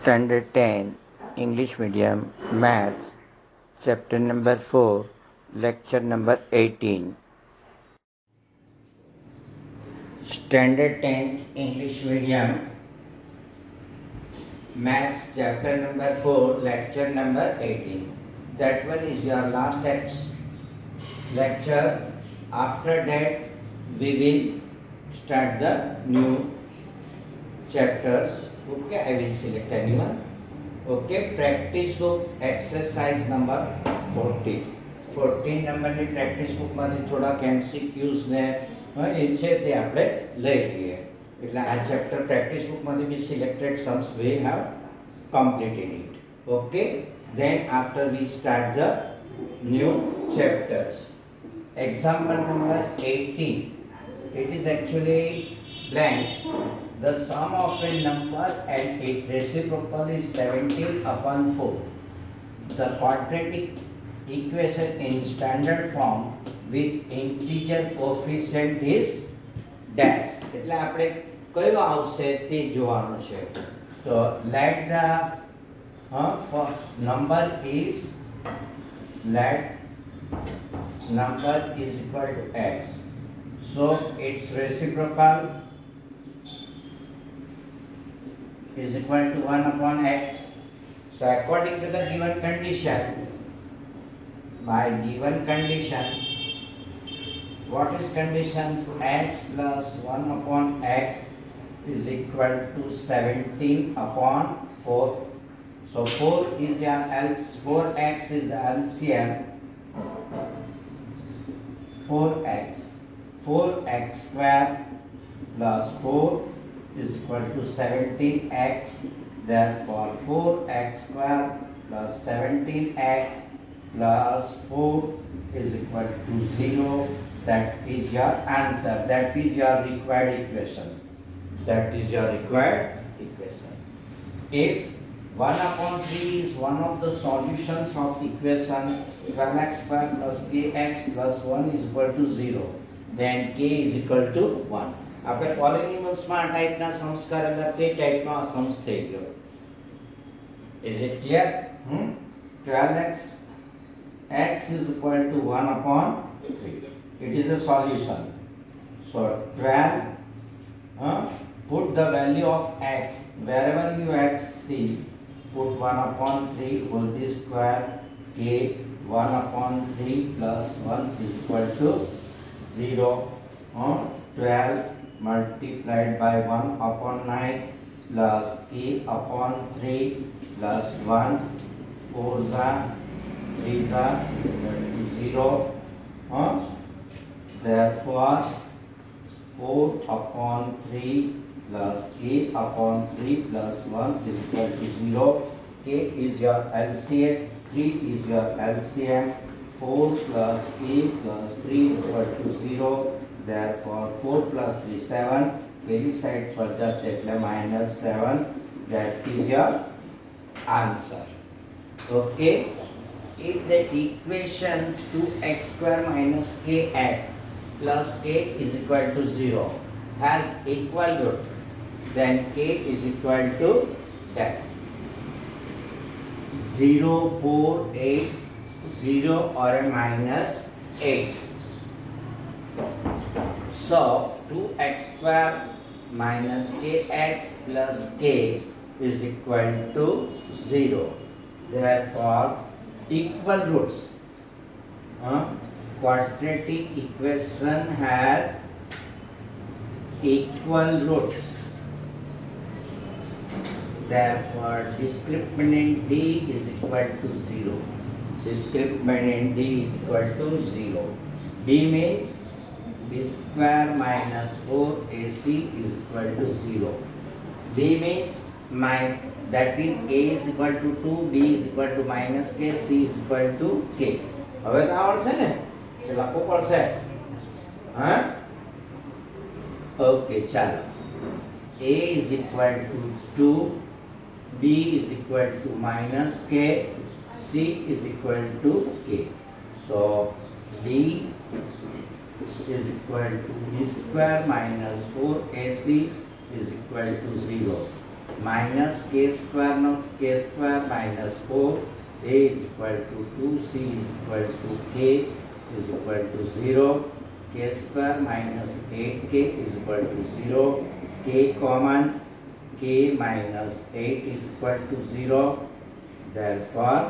Standard 10 English Medium Maths Chapter number 4 Lecture number 18 Standard 10 English Medium Maths Chapter number 4 Lecture number 18. That one is your last lecture. After that we will start the new chapters. Okay, I will select anyone. Okay, practice book exercise number 14. 14 નંબરની practice બુકમાંથી થોડાક MCQs ને એ છે તે આપણે લઈ લઈએ. એટલે આ ચેપ્ટર પ્રેક્ટિસ બુકમાંથી બી selected sums we have completed it. Okay, then after we start the new chapters. Example number 18. It is actually blank. The sum of a number and its reciprocal is 17/4. The quadratic equation in standard form with integer coefficient is dash. એટલે આપણે કયો આવશે તે જોવાનું છે. તો let the number is equal to x. So its reciprocal is equal to 1/x. So according to the given condition, by given condition, what is conditions? X plus 1/x is equal to 17/4. So 4x is the LCM. 4x square plus 4 is equal to 17x. Therefore 4x square plus 17x plus 4 is equal to 0. That is your answer. That is your required equation. If 1/3 is one of the solutions of equation 12x square plus kx plus 1 is equal to 0, then k is equal to 1. આપણે પોલિનોમિયલ્સમાં આ ટાઈપના Sam's કરેલા તે ટાઈપનો આ Sam's થઈ ગયો. Is it clear? 12x x is equal to 1/3. It is a solution. So 12 put the value of x wherever you x see, put 1/3 whole square k 1/3 plus 1 is equal to 0. 12 multiplied by 1/9 plus k upon 3 plus 1 4 3 is equal to 0. Therefore 4/3 plus k upon 3 plus 1 is equal to 0. K is your LCM, 3 is your LCM. 4 plus k plus 3 is equal to 0. Therefore 4 plus 3 7. Very side पर जैसे એટલે -7. That is your answer. Okay. If the equations 2x square minus kx plus k is equal to 0 has equal root, then k is equal to dash 0 4 8 0 or a -8. So 2x square minus kx plus k is equal to 0. Therefore equal roots. Quadratic equation has equal roots. Therefore discriminant d is equal to 0. Discriminant d is equal to 0. D means b square minus 4ac is equal to 0. B means that is a is equal to 2, b is equal to minus k, c is equal to k. હવે તો આવડશે ને? એ લખવું પડશે. Okay ચાલો. a is equal to 2, b is equal to minus k, c is equal to k. So d is equal to b square minus 4ac is equal to 0. minus k square no k square minus 4, a is equal to 2, c is equal to k is equal to 0, k square minus 8k is equal to 0, k common, k minus 8 is equal to 0, therefore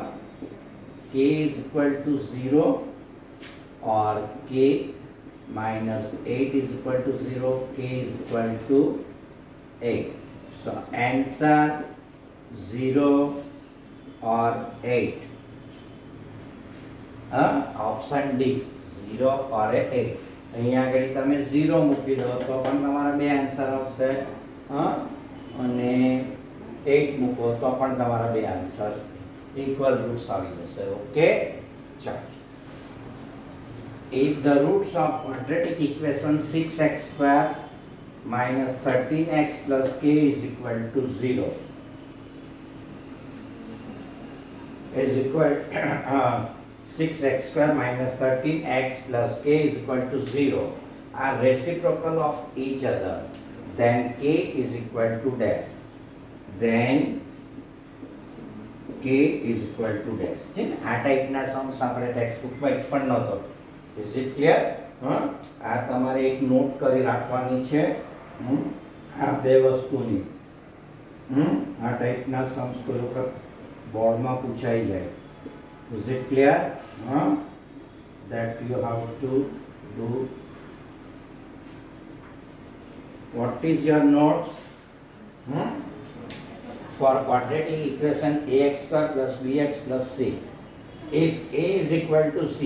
k is equal to 0 or k minus 8 is equal to 0, k is equal to 8. So answer 0 or 8. Option D 0 or 8. અહીંયા આગળ તમે 0 મૂકી દો તો પણ તમારા બે answer આવશે અને 8 મૂકો તો પણ તમારા બે આન્સર ઇક્વલ રૂટ્સ આવી જશે. ઓકે, ચાલો. If the roots of quadratic equation 6x square minus 13x plus k is equal to 0 is equal 6x square minus 13x plus k is equal to 0 are reciprocal of each other, then k is equal to dash. Then k is equal to dash. છે ને આ ટાઈપના Sam's આપણે text બુકમાં એક પણ નહોતો. Is it clear? આ તમારે એક નોટ કરી રાખવાની છે આ બે વસ્તુની. આ ટાઈપના સમ્સ કોઈ વખત બોર્ડમાં પૂછાઈ જાય. Is it clear? That you have to do. What is your notes? For quadratic equation ax square plus bx plus c, if a is equal to c,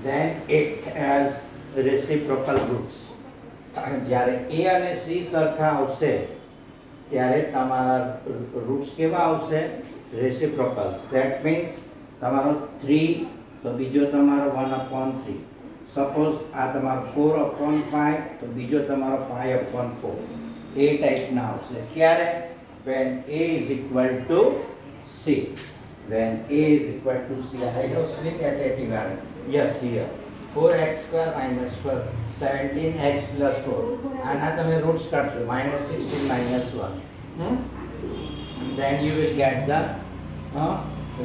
then it has reciprocal roots. જ્યારે a અને c સરખા આવશે ત્યારે તમારા roots કેવા આવશે? રેસિપ્રોકલ્સ. That means તમારો 3 તો બીજો તમારો 1/3. સપોઝ આ તમારો 4/5 તો બીજો તમારો 5/4. એ ટાઈપના આવશે. ક્યારે? when a is equal to c. When a is equal to c, I have seen at anywhere. Yes, here 4x square minus 17x plus 4. આના તમે રૂટ્સ કાઢશો -16 -1. Then you will get the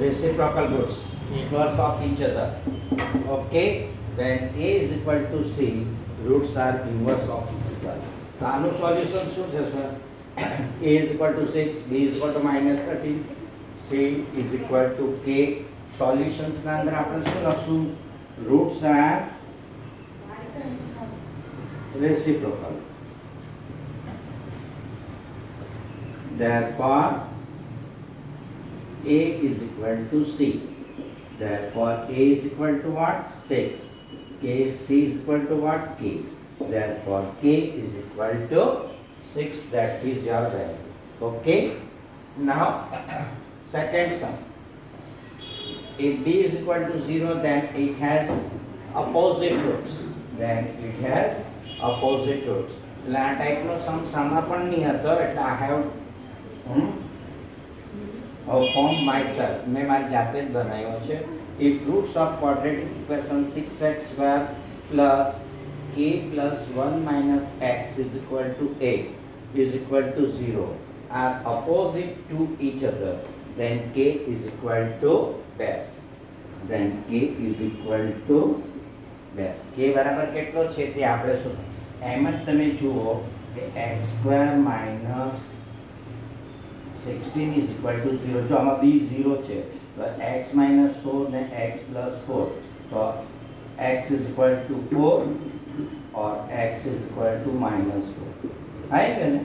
reciprocal roots, inverse of each other. Okay, when a is equal to c, roots are inverse of each other. તો આનું solution શું થશે? a is equal to 6, b is equal to -13, c is equal to k. Solutions ના અંદર આપણે શું લખશું? Roots are reciprocal. Therefore a is equal to c. Therefore a is equal to what? 6. K, c is equal to what? K. Therefore k is equal to 6. That is your value. Okay, now second sum. If b is equal to 0, then it has opposite roots. Then it has opposite roots. એટલે આ ટાઈપનો સમ સામા પણ નહીં હતો. એટલે I have formed myself. મેં મારી જાતે જ બનાવ્યો છે. If roots of quadratic equation 6x square plus k plus 1 minus x is equal to 8 is equal to 0 are opposite to each other, then k is equal to dash. Then k is equal to dash. k બરાબર કેટલો છે તે આપણે શું એમ જ તમે જુઓ કે x square minus 16 is equal to 0. જો આમાં b 0 છે તો x minus 4 ને x plus 4 તો x is equal to 4 or x is equal to -4. આવી ગયો ને?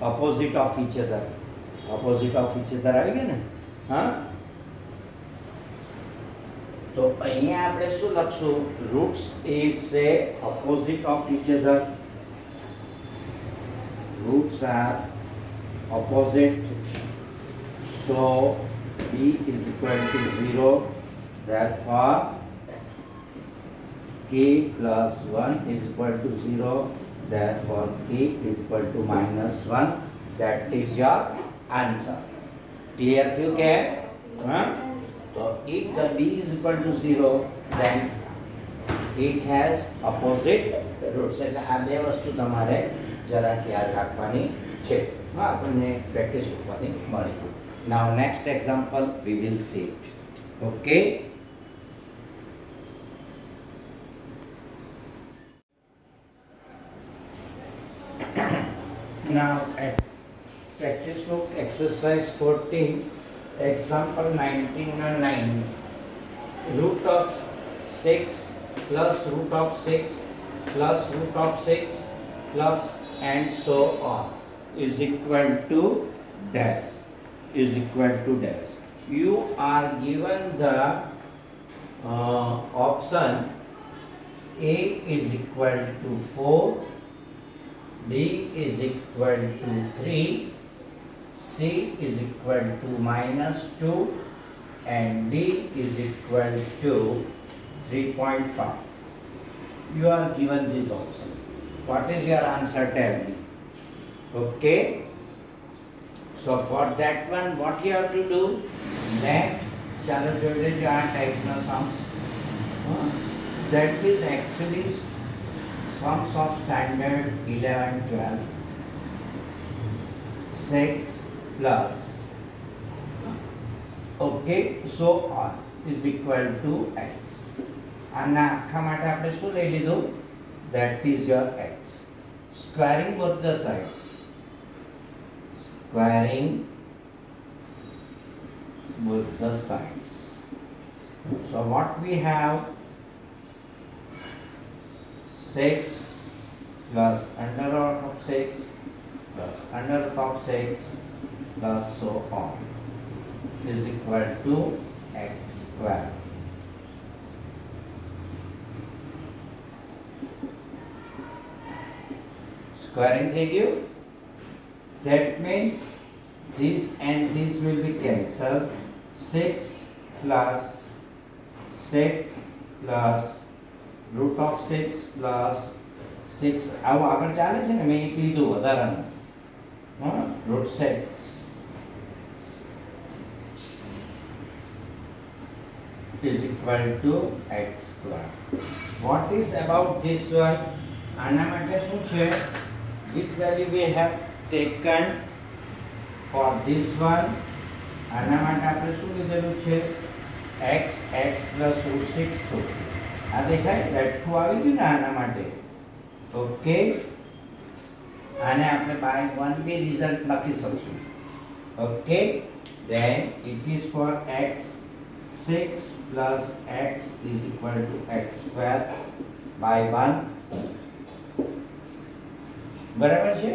opposite of each other. opposite of each other આવી ગયો ને? તો અહીંયા આપણે શું લખશું? roots is say opposite of each other. roots are opposite, so b is equal to 0. Therefore k plus 1 is equal to 0. Therefore k is equal to -1. That is your answer. Clear થયું કે? So if the b is equal to 0, then it has opposite roots. એટલે આ બે વસ્તુ તમારે જરાક યાદ રાખવાની છે આપણને પ્રેક્ટિસ બુકમાંથી મળી ગયું. Now next example we will see it. Okay, now at practice book exercise 14 example 19 root of 6 plus root of 6 plus root of 6 plus and so on is equal to dash, is equal to dash. You are given the option A is equal to 4, B is equal to 3, C is equal to -2 and D is equal to 3.5. You are given this option. What is your answer? Tell me. Okay. So for that one, what you have to do? Let chalo જોઈ લેજો આ ટાઈપના sums. That is actually sums of standard 11, 12. 6 plus. Okay, so on is equal to x. આના આખા માટે આપણે શું લઈ લીધું? That is your x. Squaring both the sides. Squaring both the sides. So what we have? 6 plus under root of 6 plus under root of 6 plus so on is equal to x square. Squaring થઈ ગયું. That means this and this will be cancelled. 6 plus 6 plus root of 6 plus 6 આવું આગળ ચાલે છે ને, મેં એક લીધું વધારાનું root 6 is equal to x square. What is about this one? આના માટે શું છે? Which value we have taken for this one? આના માટે આપણે શું લીધેલું છે? x plus root 6 તો આ દેખાય that 2 આવી ગયું ને આના માટે. ઓકે, આને આપણે બાય 1 બી રિઝલ્ટ લખી શકશું. Okay, then it is for x 6 plus x is equal to x square by 1. બરાબર છે?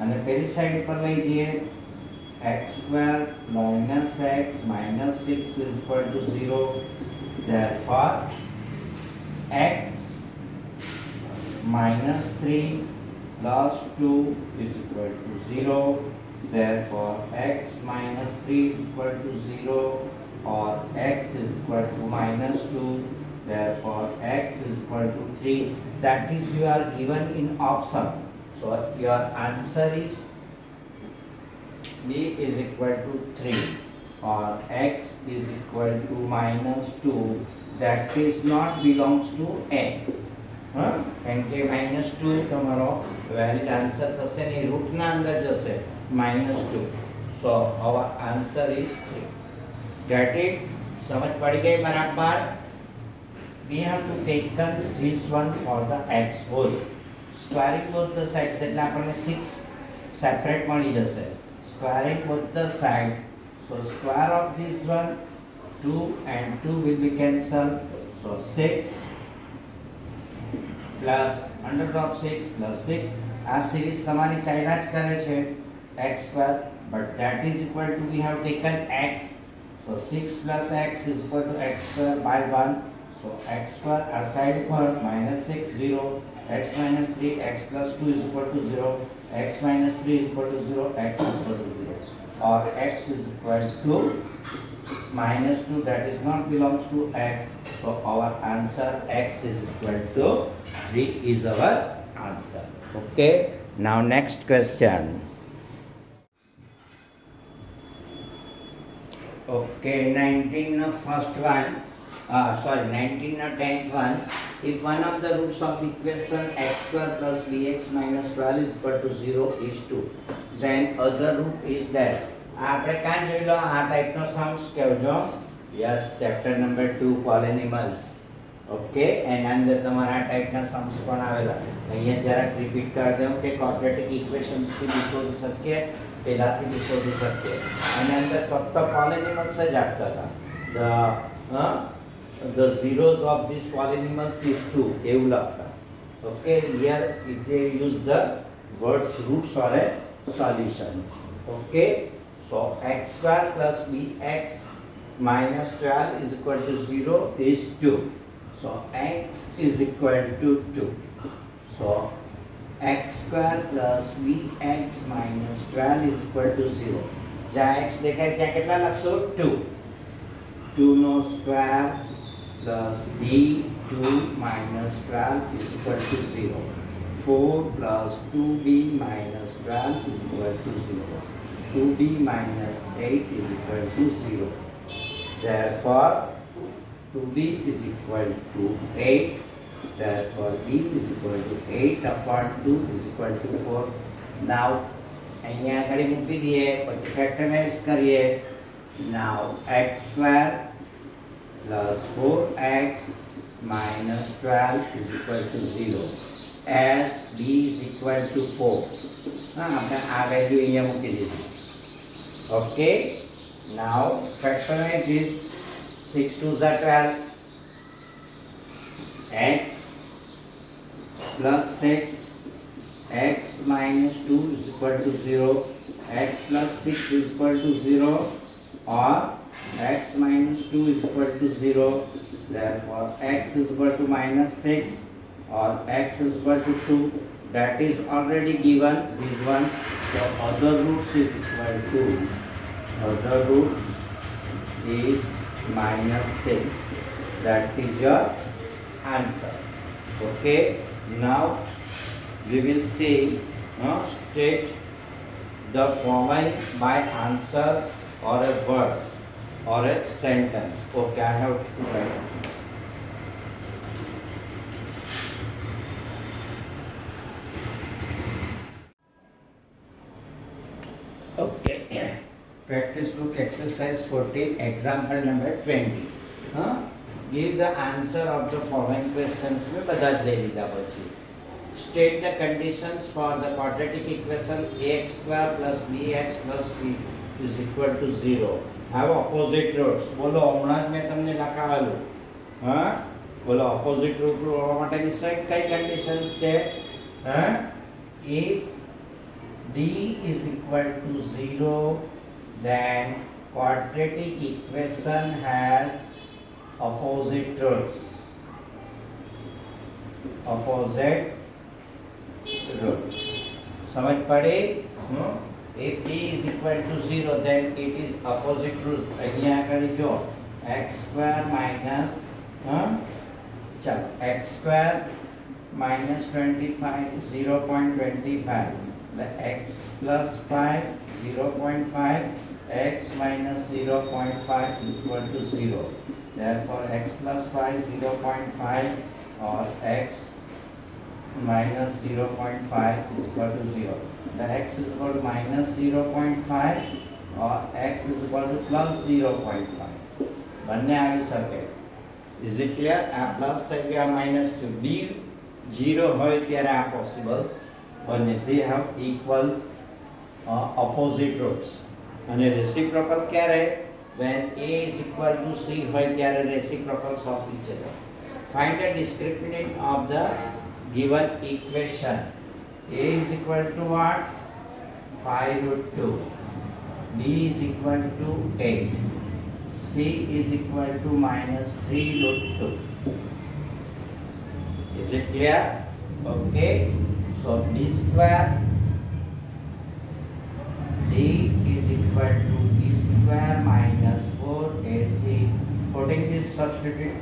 અને પેલી સાઈડ પર લઈ જઈએ x square minus x minus 6 is equal to 0. Therefore x minus 3 plus 2 is equal to 0. Therefore x minus 3 is equal to 0 or x is equal to -2. Therefore x is equal to 3. That is you are given in option. So your answer is B is equal to 3 or x is equal to -2. That is not belongs to A. કારણ કે -2 તમારો valid answer થશે ને, રૂટના અંદર જશે -2. So our answer is 3. Get it? સમજ પડી ગઈ બરાબર? We have to take this one for the x whole. Squaring both the sides એટલે આપણને 6 સેપરેટ મળી જશે. Squaring both the side, so square of this one 2 and 2 will be cancelled. So 6 plus under root of 6 plus 6. આ series તમારી ચાલ્યા જ કરે છે x square, but that is equal to we have taken x. So 6 plus x is equal to x square by 1. So x square aside for -6 0, x minus 3 x plus 2 is equal to 0, x minus 3 is equal to 0, x is equal to 0, or x is equal to -2, that is not belongs to x. So our answer x is equal to 3 is our answer. Okay, now next question. Okay, 19 first one. sorry, 19 or 10th one. If one of the roots of equation x square plus bx minus 12 is equal to 0 is 2, then other root is there. આપણે કાં જોઈ લો આ ટાઈપનો Sam's કહેજો. Yes, chapter number 2 પોલિનોમિયલ્સ. Okay, એના અંદર તમારા આ ટાઈપના સમ્સ પણ આવેલા. અહીંયા જરાક રિપીટ કરી દઉં કે ક્વોડ્રેટિક ઇક્વેશન્સ થી બી શોધી શકીએ, પહેલાથી બી શોધી શકીએ. અને અંદર ફક્ત પોલિનોમિયલ્સ જ આપતા હતા. The zeros of these polynomials is 2 એવું લખતા. Okay, here if they use the words roots or a solutions. Okay, so x square plus bx minus 12 is equal to 0 is 2. So x is equal to 2. So x square plus bx minus 12 is equal to 0. જ્યાં x દેખાય ત્યાં કેટલા લખશો? 2. 2 નો square plus b2 minus 12 is equal to 0. 4 plus 2b minus 12 is equal to 0. 2b minus 8 is equal to 0. Therefore, 2b is equal to 8. Therefore, b is equal to 8 upon 2 is equal to 4. Now, અહીંયા આગળ મૂકી દઈએ, પછી ફેક્ટરાઇઝ કરીએ. Now, x square plus 4x minus 12 is equal to 0 as b is equal to 4. આપણે આ value અહીંયા મૂકી દીધી. Okay, now factorize this. 6 2s are 12. X plus 6 x minus 2 is equal to 0. X plus 6 is equal to 0 or x minus 2 is equal to 0. Therefore, x is equal to minus 6 or x is equal to 2. That is already given, this one. So, other roots is equal to, other roots is minus 6. That is your answer. Okay. Now, we will see, state the following by answer or a word or a sentence. Okay, I have to write. Okay. Practice book exercise 14, example number 20. Give the answer of the following questions. में बता दे लीधा बच्ची. State the conditions for the quadratic equation ax square plus bx plus c is equal to 0. Have opposite roots. બોલો હમણાં જ મેં તમને લખાવેલું. બોલો opposite root હોવા માટેની કઈ conditions છે? If d is equal to 0, then quadratic equation has opposite roots. Opposite roots. समझ पड़ी? If d is equal to 0, then it is opposite root. અહીંયા આગળ જો x square minus चलो x square minus 25 0.25. The x plus 5 0.5 x minus 0.5 is equal to 0. Therefore, x plus 5 0.5 or x minus 0.5 is equal to 0. The x is equal to minus 0.5 or x is equal to plus 0.5. બંને આવી શકે. Is it clear? આ plus થઈ ગયા minus two. b 0 હોય ત્યારે આ પોસિબલ્સ બંને. They have equal opposite roots. અને reciprocal ક્યારે? When a is equal to c હોય ત્યારે reciprocals of each other. Find the discriminant of the given equation. A is equal to what? 5 root 2. B is equal to 8. C is equal to minus 3 root 2. Is it clear? Okay. So b square d is equal to b square minus 4ac. Putting this substitute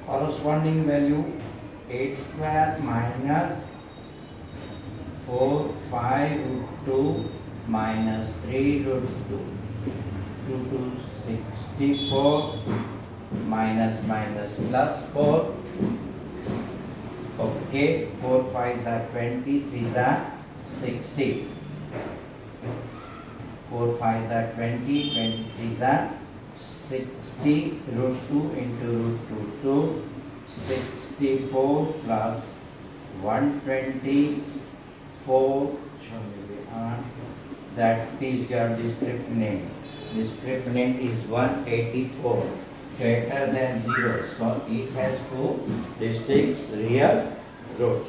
corresponding value 8 square minus 4 5 root 2 minus 3 root 2 2 to 64 minus minus plus 4. Okay, 4 5s are 20, 3s are 60. 4 5s are 20, 23s are 60. Root 2 into root 2, 64 plus 124. That is your discriminant. Discriminant is 184, greater than 0. So it has two distinct real roots.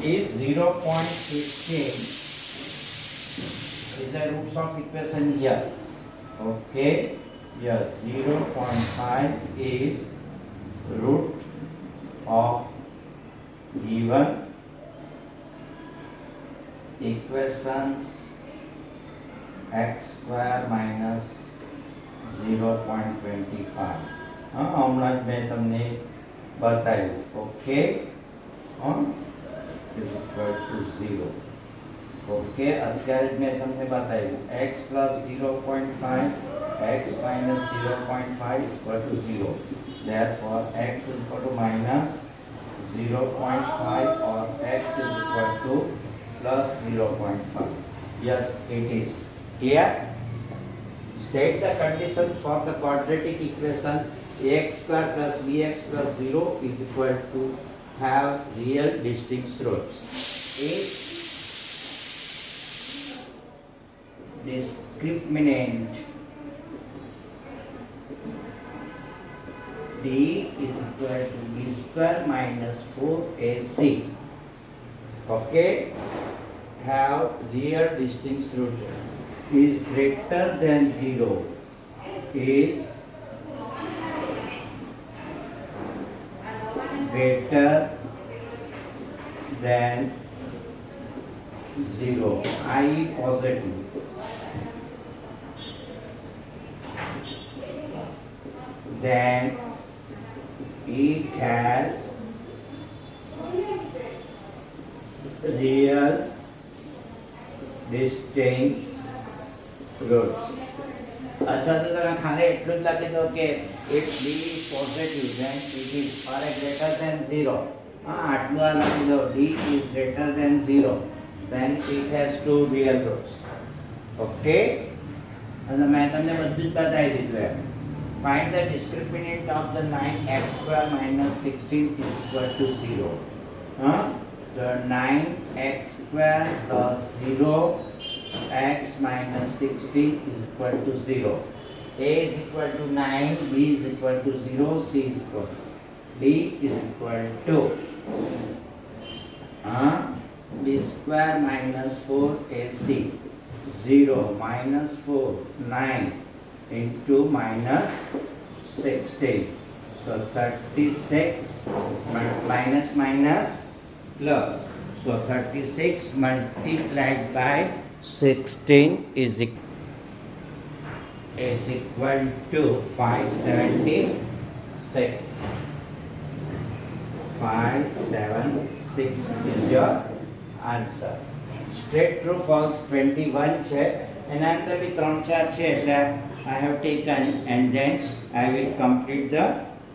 Is 0.15 is the roots of equation? Yes. Okay. Yes. 0.5 is root of given equations x square minus 0.25. હમણાં જ મેં તમને બતાવ્યું. Okay, is equal to 0. Okay, અત્યારે જ મેં તમને બતાવ્યું x plus 0.5, x minus 0.5 is equal to 0. Therefore x is equal to minus 0.5 or x is equal to plus 0.5. Yes, it is. Clear? State the condition for the quadratic equation ax square plus bx plus 0 is equal to have real distinct roots. If discriminant d is equal to b square minus 4ac, okay, have real distinct root is greater than 0, is greater than 0, i.e. positive, then it has real distinct roots. अच्छा, तो તમે ખાલી એટલું જ લખી દો કે if b is positive then it is or greater than 0. આટલું આ લખી દો d is greater than 0 then it has two real roots. Okay, અને મેં તમને બધું જ બતાવી દીધું એમ. Find the discriminant of the 9x square minus 16 is equal to 0. So 9x square plus 0 x minus 16 is equal to 0. A is equal to 9, B is equal to 0, C is equal to D is equal to B square minus 4AC, 0 minus 4, 9 into minus 16. So 36 minus minus plus. So 36 multiplied by 16 is equal to 576. 576 is your answer. Straight true false 21 છે. એના અંદર બી 3-4 છે એટલે I have taken and then I will complete the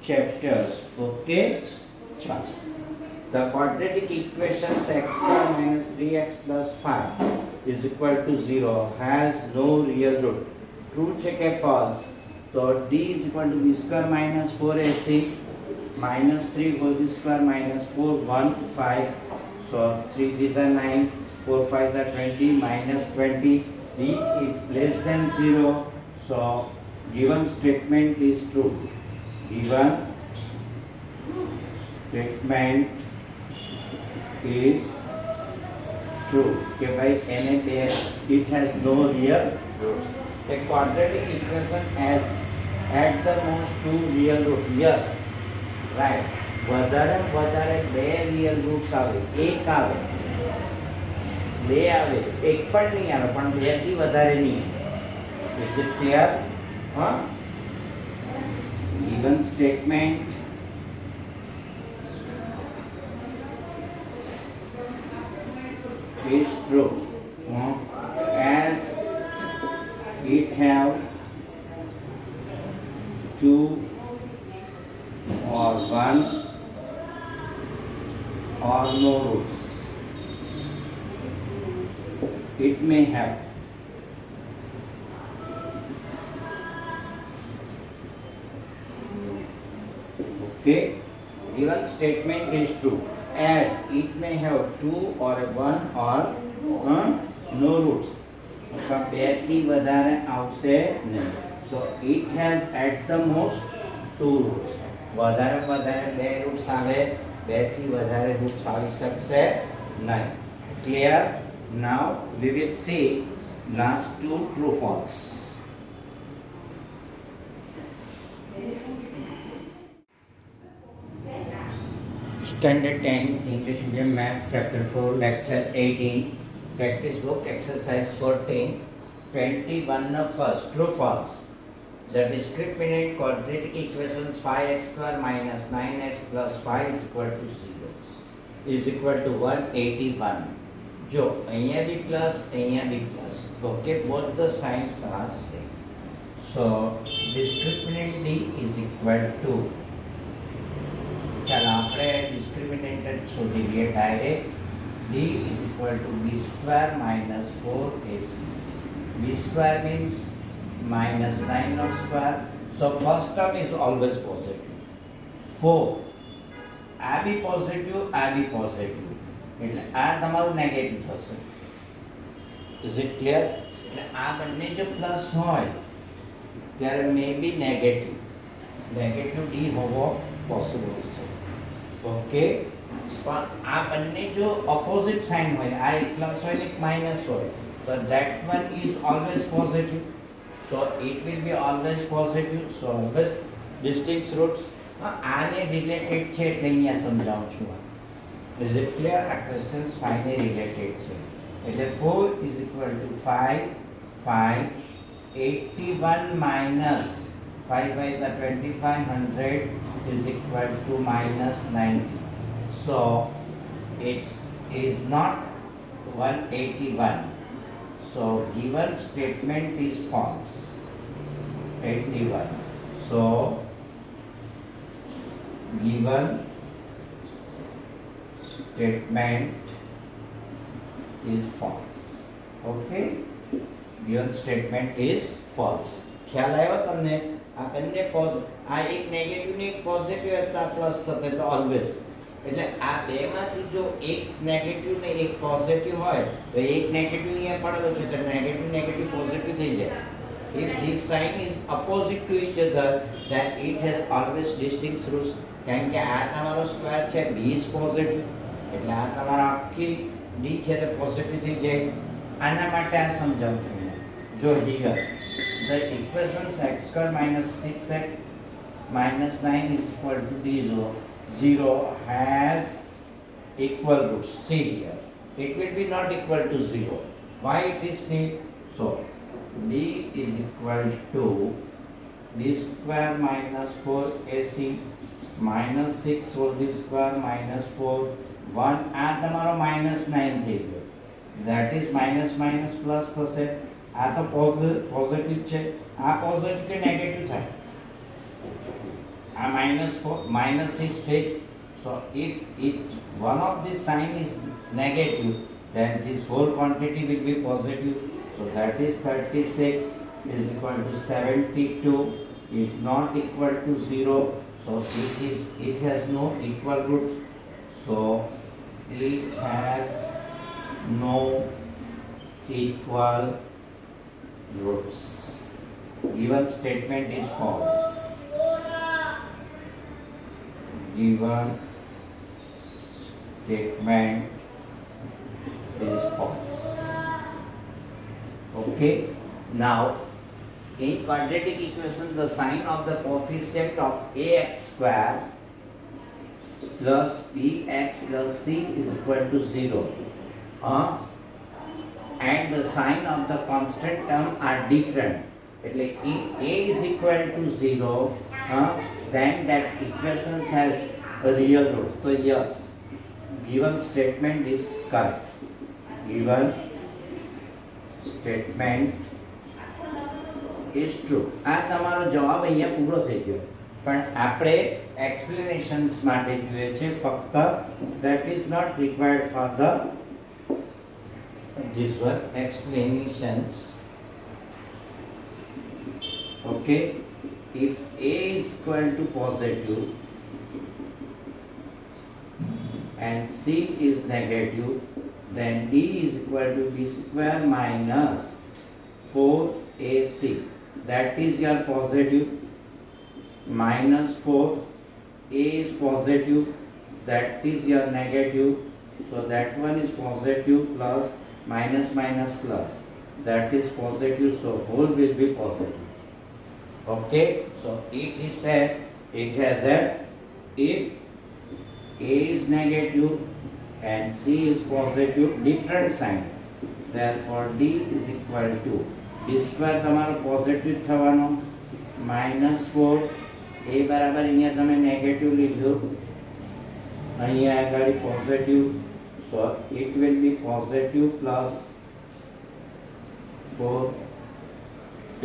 chapters. Okay, ચાલો. The quadratic equations x square minus 3x plus 5 is equal to 0 has no real root. True છે કે false? So d is equal to b square minus 4ac minus 3 whole square minus 4 1 5. So 3 3s are 9, 4 5s are 20 minus 20. D is less than 0. So given statement is true. Given statement is true. Okay, by NA it has no real roots. A quadratic equation has at the most two real roots. Yes, right. વધારે વધારે બે real roots આવે, એક આવે, બે આવે, એક પણ નહીં આવે, પણ બે થી વધારે નહીં. Is it clear? Given statement is true as it have two one or no roots. It may have okay. Given statement is true as it may have two or one or no roots. બે થી વધારે આવશે નહીં. So it has at the most two roots. વધારે બે roots આવે, બે થી વધારે roots આવી શકશે નહીં. Clear? Now we will see last two true false. Standard 10 English Medium Maths Chapter 4 Lecture 18 Practice Book Exercise 14 21 First True False. The discriminant quadratic equations 5x square minus 9x plus 5 is equal to 0 is equal to 181. Jo અહીંયા भी plus અહીંયા भी plus. Okay, both the signs are same. So discriminant D is equal to, चलो આપણે discriminant શોધી લઈએ direct. D is equal to b square minus 4ac. b square means minus 9 not square. So first term is always positive. 4 આ B positive, આ B positive, એટલે આ તમારું negative થશે. Is it clear? એટલે આ બંને જો પ્લસ હોય ત્યારે મે બી નેગેટિવ ડી હોવો પોસિબલ છે. ઓકે, પણ આ બંને જો ઓપોઝિટ સાઇન હોય, આ એક પ્લસ હોય ને એક માઇનસ હોય, તો that one is always positive. So it will be always positive. So always distinct roots. આને રિલેટેડ છે એટલે અહીંયા સમજાવું છું. Is it clear? આ questions 5 ને રિલેટેડ છે. એટલે 4 is equal to 5 81 minus 5 is 2500 is equal to minus 90. So it is not 181. So given statement is false. 81. So given statement is false. Okay, given statement is false. ખ્યાલ આવ્યો તમને? આ બંને આ એક નેગેટિવ ને એક પોઝિટિવ હતા પ્લસ થતે તો ઓલવેઝ, એટલે આ બે માંથી જો એક નેગેટિવ ને એક પોઝિટિવ હોય તો એક નેગેટિવ અહીંયા પડેલો છે તો નેગેટિવ પોઝિટિવ થઈ જાય. If this sign is opposite to each other, then it has always distinct roots. કારણ કે આ તમારો સ્ક્વેર છે, b is positive, એટલે આ તમારો આખી d છે તે પોઝિટિવ થઈ જાય. આના માટે આ સમજાવું છું. જો here the equations x square minus 6x minus 9 is equal to d0 has equal roots. See here, it will be not equal to 0. Why it is c? So d is equal to b square minus 4ac minus 6 whole square minus 4 1 આ તમારો minus 9 થઈ ગયો. That is minus minus plus થશે. આ તો positive છે, આ positive કે નેગેટિવ થાય. આ minus is fixed. So if one of the sign is negative, then this whole quantity will be positive. So that is 36 is equal to 72 is not equal to 0. So it has no equal roots. So it has no equal roots. Given statement is false. Given statement is false. Okay. Now in quadratic equation, the sign of the coefficient of ax square plus bx plus c is equal to 0. And the sign of the constant term are different. If a is equal to 0, then that equation has a real root. So yes, given statement is correct. Given statement is true. આ તમારો જવાબ અહીંયા પૂરો થઈ ગયો. પણ આપણે એક્સપ્લેનેશન્સ માટે જોઈએ છે ફક્ત that is not required for the this one explanations. Okay, if a is equal to positive and c is negative, then d is equal to b square minus 4ac. That is your positive. Minus 4, a is positive, that is your negative, so that one is positive, plus minus minus plus, that is positive, so whole will be positive. Okay, so it is said, it has a, if a is negative and c is positive, different sign, therefore d is equal to d square તમારો positive થવાનો -4, a બરાબર અહીંયા તમે negative લીધું, અહીંયા આગળ positive, so it will be positive plus 4,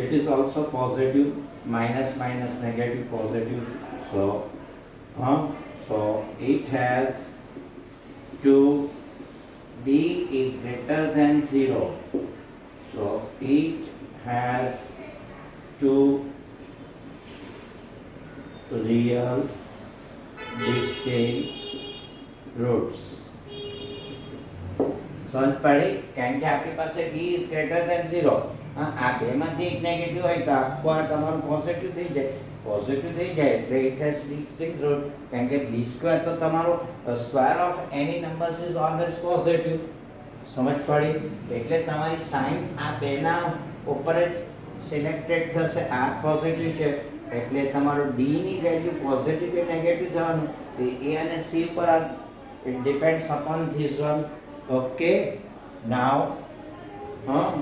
it is also positive, minus minus negative positive, so so it has 2, d is greater than 0, so it has 2 real distinct roots. સમજ પડી? કારણ કે આપણી પાસે d is greater than 0. આ બેમાંથી એક negative હોય તો આખો આ તમારું પોઝિટિવ થઈ જાય, પોઝિટિવ થઈ જાય એટલે it has distinct root. કારણ કે b square તો તમારો square of any numbers is always positive. સમજ પડી? એટલે તમારી સાઇન આ બેના ઉપર જ સિલેક્ટેડ થશે. આ પોઝિટિવ છે એટલે તમારો d ની વેલ્યુ પોઝિટિવ કે નેગેટિવ થવાનું એ a અને c ઉપર it depends upon this one. Okay, now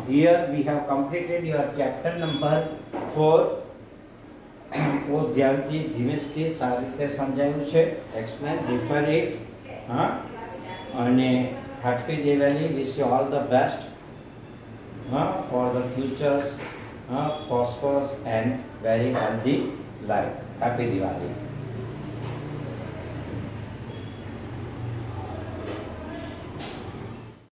here we have completed your chapter number 4. वो ધ્યાનથી ધીમેથી સારી રીતે સમજાયું છે, explain refer it. અને happy Diwali, wish you all the best for the futures prosperous and very healthy life. Happy Diwali.